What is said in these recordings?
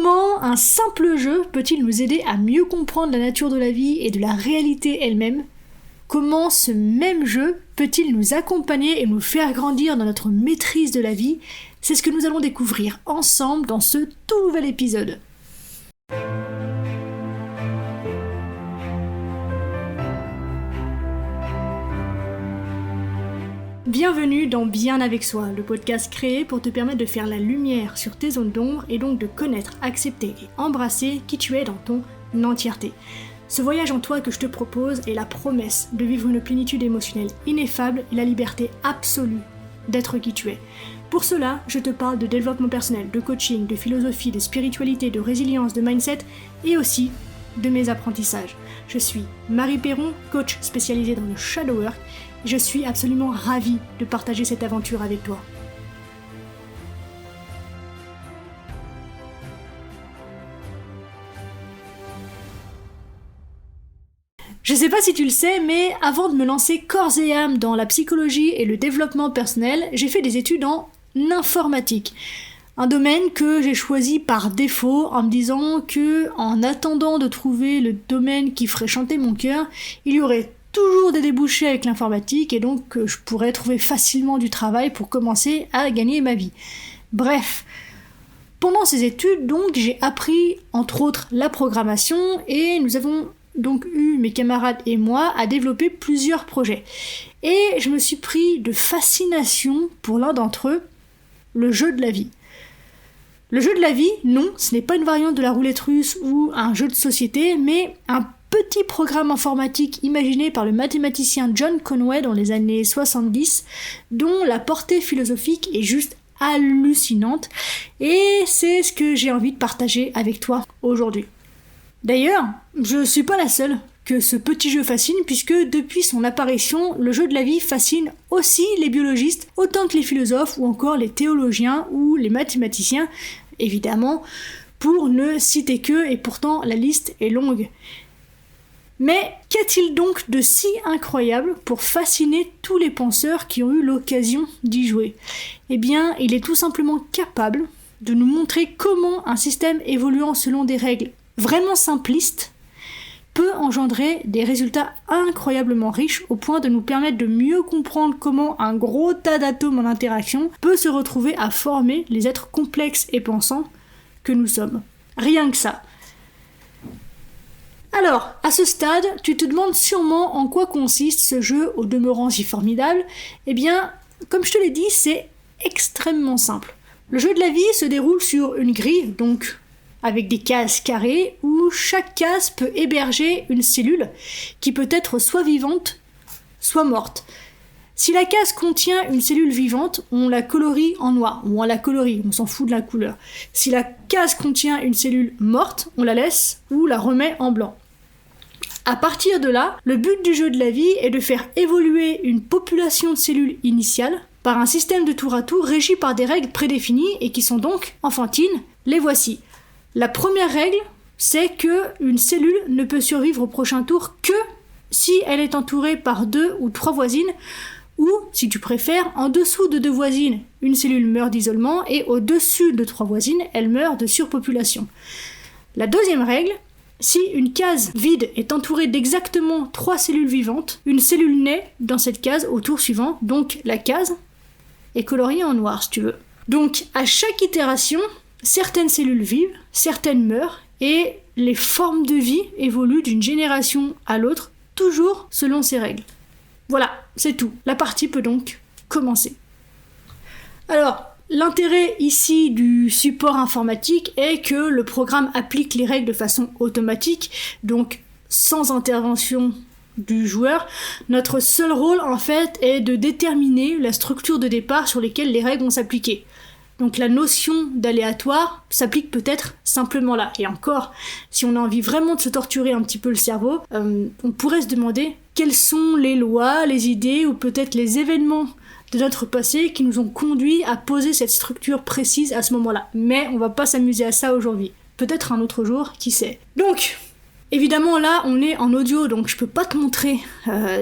Comment un simple jeu peut-il nous aider à mieux comprendre la nature de la vie et de la réalité elle-même ? Comment ce même jeu peut-il nous accompagner et nous faire grandir dans notre maîtrise de la vie ? C'est ce que nous allons découvrir ensemble dans ce tout nouvel épisode. Bienvenue dans Bien avec soi, le podcast créé pour te permettre de faire la lumière sur tes zones d'ombre et donc de connaître, accepter et embrasser qui tu es dans ton entièreté. Ce voyage en toi que je te propose est la promesse de vivre une plénitude émotionnelle ineffable et la liberté absolue d'être qui tu es. Pour cela, je te parle de développement personnel, de coaching, de philosophie, de spiritualité, de résilience, de mindset et aussi de mes apprentissages. Je suis Marie Perron, coach spécialisée dans le shadow work. Je suis absolument ravie de partager cette aventure avec toi. Je sais pas si tu le sais, mais avant de me lancer corps et âme dans la psychologie et le développement personnel, j'ai fait des études en informatique. Un domaine que j'ai choisi par défaut en me disant que, en attendant de trouver le domaine qui ferait chanter mon cœur, il y aurait toujours des débouchés avec l'informatique et donc je pourrais trouver facilement du travail pour commencer à gagner ma vie. Bref, pendant ces études, donc, j'ai appris entre autres la programmation et nous avons donc eu, mes camarades et moi, à développer plusieurs projets. Et je me suis pris de fascination pour l'un d'entre eux, le jeu de la vie. Le jeu de la vie, non, ce n'est pas une variante de la roulette russe ou un jeu de société, mais un petit programme informatique imaginé par le mathématicien John Conway dans les années 70, dont la portée philosophique est juste hallucinante, et c'est ce que j'ai envie de partager avec toi aujourd'hui. D'ailleurs, je suis pas la seule que ce petit jeu fascine, puisque depuis son apparition, le jeu de la vie fascine aussi les biologistes, autant que les philosophes, ou encore les théologiens, ou les mathématiciens, évidemment, pour ne citer qu'eux, et pourtant la liste est longue. Mais qu'y-a-t-il donc de si incroyable pour fasciner tous les penseurs qui ont eu l'occasion d'y jouer ? Eh bien, il est tout simplement capable de nous montrer comment un système évoluant selon des règles vraiment simplistes peut engendrer des résultats incroyablement riches au point de nous permettre de mieux comprendre comment un gros tas d'atomes en interaction peut se retrouver à former les êtres complexes et pensants que nous sommes. Rien que ça. Alors, à ce stade, tu te demandes sûrement en quoi consiste ce jeu au demeurant si formidable. Eh bien, comme je te l'ai dit, c'est extrêmement simple. Le jeu de la vie se déroule sur une grille, donc avec des cases carrées, où chaque case peut héberger une cellule qui peut être soit vivante, soit morte. Si la case contient une cellule vivante, on la colorie en noir, ou on la colorie, on s'en fout de la couleur. Si la case contient une cellule morte, on la laisse ou la remet en blanc. À partir de là, le but du jeu de la vie est de faire évoluer une population de cellules initiales par un système de tour à tour régi par des règles prédéfinies et qui sont donc enfantines. Les voici. La première règle, c'est que une cellule ne peut survivre au prochain tour que si elle est entourée par 2 ou 3 voisines, ou, si tu préfères, en dessous de 2 voisines, une cellule meurt d'isolement, et au-dessus de 3 voisines, elle meurt de surpopulation. La deuxième règle, si une case vide est entourée d'exactement 3 cellules vivantes, une cellule naît dans cette case au tour suivant, donc la case est coloriée en noir, si tu veux. Donc, à chaque itération, certaines cellules vivent, certaines meurent, et les formes de vie évoluent d'une génération à l'autre, toujours selon ces règles. Voilà, c'est tout. La partie peut donc commencer. Alors, l'intérêt ici du support informatique est que le programme applique les règles de façon automatique, donc sans intervention du joueur. Notre seul rôle, en fait, est de déterminer la structure de départ sur lesquelles les règles vont s'appliquer. Donc la notion d'aléatoire s'applique peut-être simplement là. Et encore, si on a envie vraiment de se torturer un petit peu le cerveau, on pourrait se demander quelles sont les lois, les idées ou peut-être les événements de notre passé qui nous ont conduits à poser cette structure précise à ce moment-là. Mais on va pas s'amuser à ça aujourd'hui. Peut-être un autre jour, qui sait. Donc, Évidemment là on est en audio donc je peux pas te montrer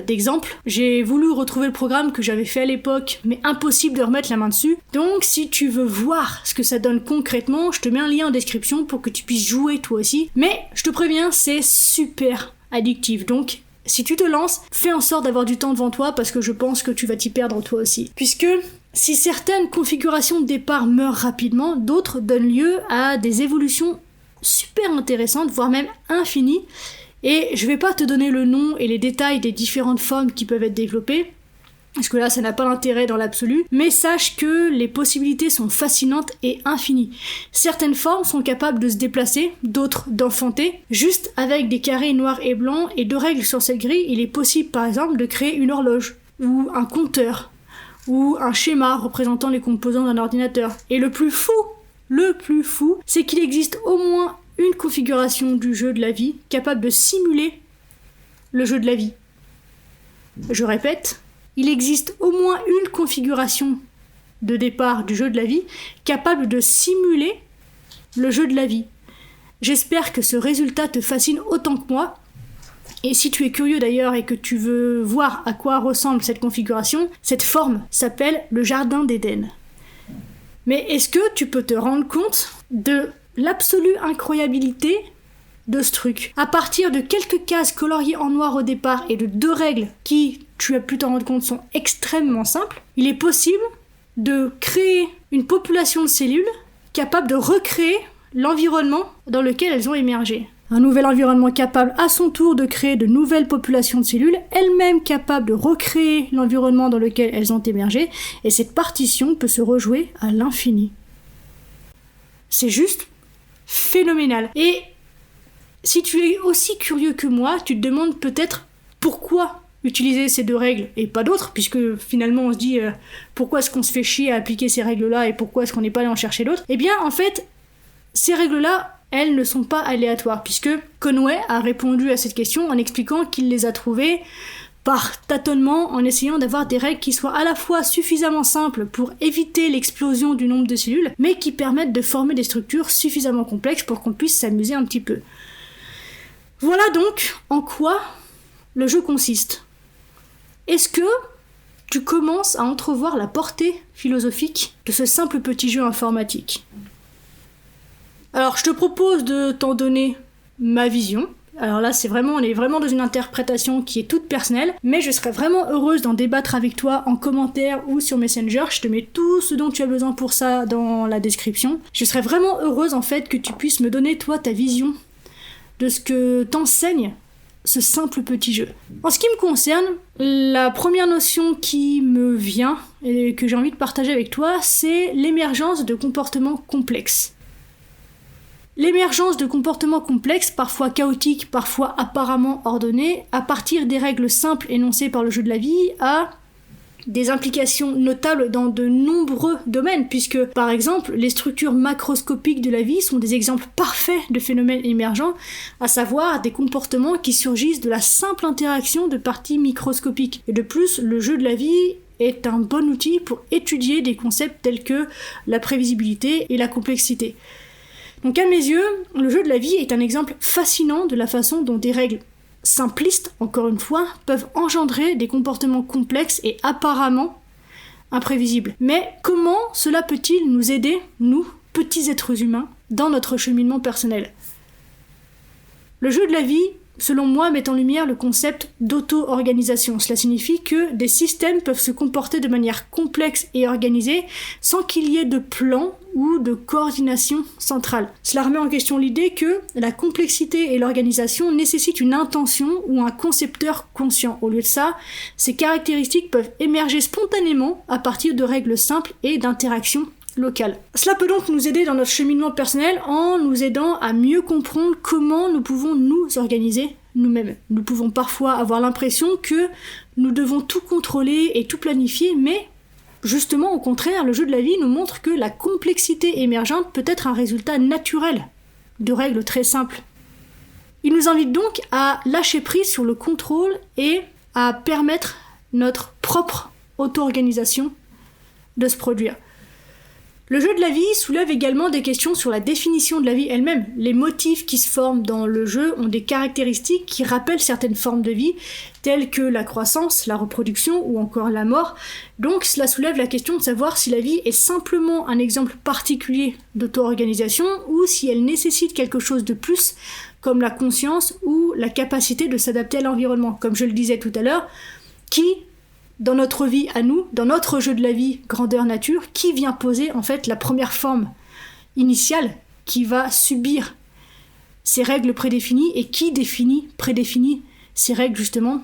d'exemple. J'ai voulu retrouver le programme que j'avais fait à l'époque mais impossible de remettre la main dessus. Donc si tu veux voir ce que ça donne concrètement, je te mets un lien en description pour que tu puisses jouer toi aussi. Mais je te préviens, c'est super addictif donc si tu te lances, fais en sorte d'avoir du temps devant toi parce que je pense que tu vas t'y perdre toi aussi. Puisque si certaines configurations de départ meurent rapidement, d'autres donnent lieu à des évolutions super intéressantes, voire même infinies. Et je vais pas te donner le nom et les détails des différentes formes qui peuvent être développées, parce que là ça n'a pas d'intérêt dans l'absolu, mais sache que les possibilités sont fascinantes et infinies. Certaines formes sont capables de se déplacer, d'autres d'enfanter. Juste avec des carrés noirs et blancs et 2 règles sur cette grille, il est possible par exemple de créer une horloge, ou un compteur, ou un schéma représentant les composants d'un ordinateur. Et le plus fou, c'est qu'il existe au moins une configuration du jeu de la vie capable de simuler le jeu de la vie. Je répète, il existe au moins une configuration de départ du jeu de la vie capable de simuler le jeu de la vie. J'espère que ce résultat te fascine autant que moi. Et si tu es curieux d'ailleurs et que tu veux voir à quoi ressemble cette configuration, cette forme s'appelle le Jardin d'Éden. Mais est-ce que tu peux te rendre compte de l'absolue incroyabilité de ce truc? À partir de quelques cases coloriées en noir au départ et de 2 règles qui, tu as pu t'en rendre compte, sont extrêmement simples, il est possible de créer une population de cellules capable de recréer l'environnement dans lequel elles ont émergé. Un nouvel environnement capable à son tour de créer de nouvelles populations de cellules, elles-mêmes capables de recréer l'environnement dans lequel elles ont émergé, et cette partition peut se rejouer à l'infini. C'est juste phénoménal. Et si tu es aussi curieux que moi, tu te demandes peut-être pourquoi utiliser ces 2 règles et pas d'autres, puisque finalement on se dit pourquoi est-ce qu'on se fait chier à appliquer ces règles-là et pourquoi est-ce qu'on n'est pas allé en chercher d'autres. Eh bien en fait, ces règles-là, elles ne sont pas aléatoires, puisque Conway a répondu à cette question en expliquant qu'il les a trouvées par tâtonnement, en essayant d'avoir des règles qui soient à la fois suffisamment simples pour éviter l'explosion du nombre de cellules, mais qui permettent de former des structures suffisamment complexes pour qu'on puisse s'amuser un petit peu. Voilà donc en quoi le jeu consiste. Est-ce que tu commences à entrevoir la portée philosophique de ce simple petit jeu informatique ? Alors, je te propose de t'en donner ma vision. Alors là, on est vraiment dans une interprétation qui est toute personnelle, mais je serais vraiment heureuse d'en débattre avec toi en commentaire ou sur Messenger. Je te mets tout ce dont tu as besoin pour ça dans la description. Je serais vraiment heureuse en fait que tu puisses me donner toi ta vision de ce que t'enseigne ce simple petit jeu. En ce qui me concerne, la première notion qui me vient et que j'ai envie de partager avec toi, c'est l'émergence de comportements complexes. L'émergence de comportements complexes, parfois chaotiques, parfois apparemment ordonnés, à partir des règles simples énoncées par le jeu de la vie, a des implications notables dans de nombreux domaines, puisque, par exemple, les structures macroscopiques de la vie sont des exemples parfaits de phénomènes émergents, à savoir des comportements qui surgissent de la simple interaction de parties microscopiques. Et de plus, le jeu de la vie est un bon outil pour étudier des concepts tels que la prévisibilité et la complexité. Donc à mes yeux, le jeu de la vie est un exemple fascinant de la façon dont des règles simplistes, encore une fois, peuvent engendrer des comportements complexes et apparemment imprévisibles. Mais comment cela peut-il nous aider, nous, petits êtres humains, dans notre cheminement personnel ? Le jeu de la vie, selon moi, met en lumière le concept d'auto-organisation. Cela signifie que des systèmes peuvent se comporter de manière complexe et organisée sans qu'il y ait de plan ou de coordination centrale. Cela remet en question l'idée que la complexité et l'organisation nécessitent une intention ou un concepteur conscient. Au lieu de ça, ces caractéristiques peuvent émerger spontanément à partir de règles simples et d'interactions locales. Cela peut donc nous aider dans notre cheminement personnel en nous aidant à mieux comprendre comment nous pouvons nous organiser nous-mêmes. Nous pouvons parfois avoir l'impression que nous devons tout contrôler et tout planifier, mais justement, au contraire, le jeu de la vie nous montre que la complexité émergente peut être un résultat naturel de règles très simples. Il nous invite donc à lâcher prise sur le contrôle et à permettre notre propre auto-organisation de se produire. Le jeu de la vie soulève également des questions sur la définition de la vie elle-même. Les motifs qui se forment dans le jeu ont des caractéristiques qui rappellent certaines formes de vie, telles que la croissance, la reproduction ou encore la mort. Donc cela soulève la question de savoir si la vie est simplement un exemple particulier d'auto-organisation ou si elle nécessite quelque chose de plus, comme la conscience ou la capacité de s'adapter à l'environnement. Comme je le disais tout à l'heure, qui dans notre vie à nous, dans notre jeu de la vie grandeur nature, qui vient poser en fait la première forme initiale qui va subir ces règles prédéfinies et qui prédéfinit ces règles justement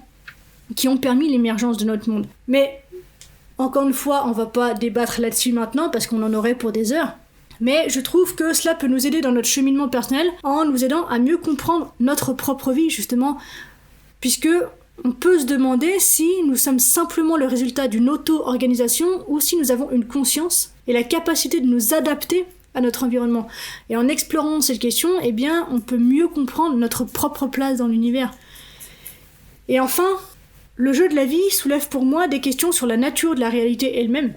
qui ont permis l'émergence de notre monde. Mais encore une fois, on va pas débattre là-dessus maintenant parce qu'on en aurait pour des heures. Mais je trouve que cela peut nous aider dans notre cheminement personnel en nous aidant à mieux comprendre notre propre vie justement, puisque on peut se demander si nous sommes simplement le résultat d'une auto-organisation ou si nous avons une conscience et la capacité de nous adapter à notre environnement. Et en explorant cette question, eh bien, on peut mieux comprendre notre propre place dans l'univers. Et enfin, le jeu de la vie soulève pour moi des questions sur la nature de la réalité elle-même,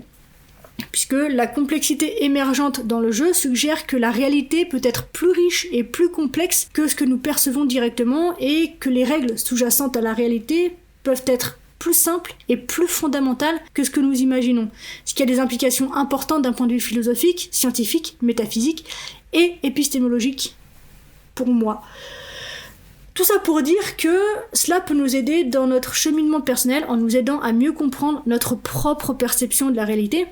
puisque la complexité émergente dans le jeu suggère que la réalité peut être plus riche et plus complexe que ce que nous percevons directement et que les règles sous-jacentes à la réalité peuvent être plus simples et plus fondamentales que ce que nous imaginons, ce qui a des implications importantes d'un point de vue philosophique, scientifique, métaphysique et épistémologique pour moi. Tout ça pour dire que cela peut nous aider dans notre cheminement personnel en nous aidant à mieux comprendre notre propre perception de la réalité.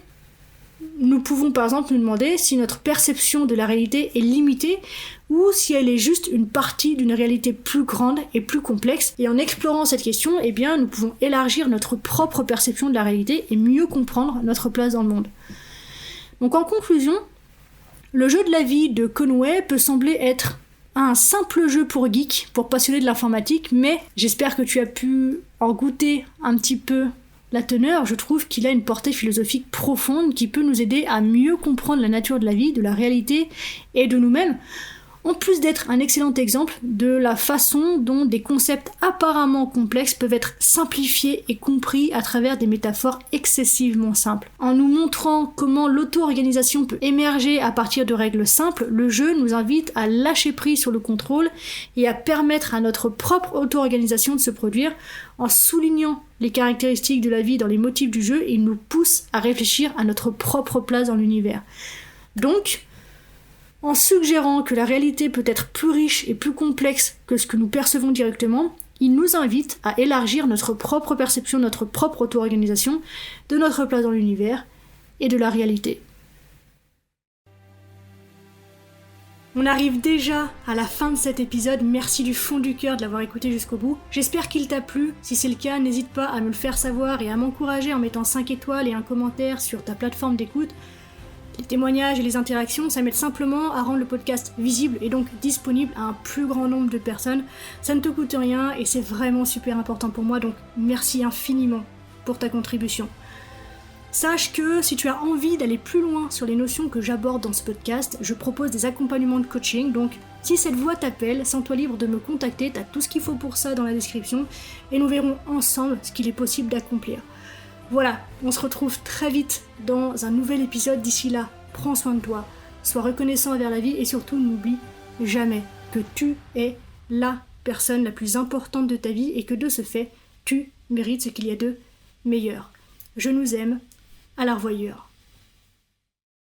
Nous pouvons par exemple nous demander si notre perception de la réalité est limitée ou si elle est juste une partie d'une réalité plus grande et plus complexe. Et en explorant cette question, eh bien, nous pouvons élargir notre propre perception de la réalité et mieux comprendre notre place dans le monde. Donc en conclusion, le jeu de la vie de Conway peut sembler être un simple jeu pour geeks, pour passionnés de l'informatique, mais j'espère que tu as pu en goûter un petit peu la teneur. Je trouve qu'il a une portée philosophique profonde qui peut nous aider à mieux comprendre la nature de la vie, de la réalité et de nous-mêmes, en plus d'être un excellent exemple de la façon dont des concepts apparemment complexes peuvent être simplifiés et compris à travers des métaphores excessivement simples. En nous montrant comment l'auto-organisation peut émerger à partir de règles simples, le jeu nous invite à lâcher prise sur le contrôle et à permettre à notre propre auto-organisation de se produire. En soulignant les caractéristiques de la vie dans les motifs du jeu, il nous pousse à réfléchir à notre propre place dans l'univers. Donc, en suggérant que la réalité peut être plus riche et plus complexe que ce que nous percevons directement, il nous invite à élargir notre propre perception, notre propre auto-organisation de notre place dans l'univers et de la réalité. On arrive déjà à la fin de cet épisode, merci du fond du cœur de l'avoir écouté jusqu'au bout. J'espère qu'il t'a plu, si c'est le cas, n'hésite pas à me le faire savoir et à m'encourager en mettant 5 étoiles et un commentaire sur ta plateforme d'écoute. Les témoignages et les interactions, ça m'aide simplement à rendre le podcast visible et donc disponible à un plus grand nombre de personnes. Ça ne te coûte rien et c'est vraiment super important pour moi, donc merci infiniment pour ta contribution. Sache que si tu as envie d'aller plus loin sur les notions que j'aborde dans ce podcast, je propose des accompagnements de coaching, donc si cette voix t'appelle, sens-toi libre de me contacter, t'as tout ce qu'il faut pour ça dans la description, et nous verrons ensemble ce qu'il est possible d'accomplir. Voilà, on se retrouve très vite dans un nouvel épisode. D'ici là, prends soin de toi, sois reconnaissant envers la vie et surtout n'oublie jamais que tu es la personne la plus importante de ta vie et que de ce fait, tu mérites ce qu'il y a de meilleur. Je nous aime, à la revoyure.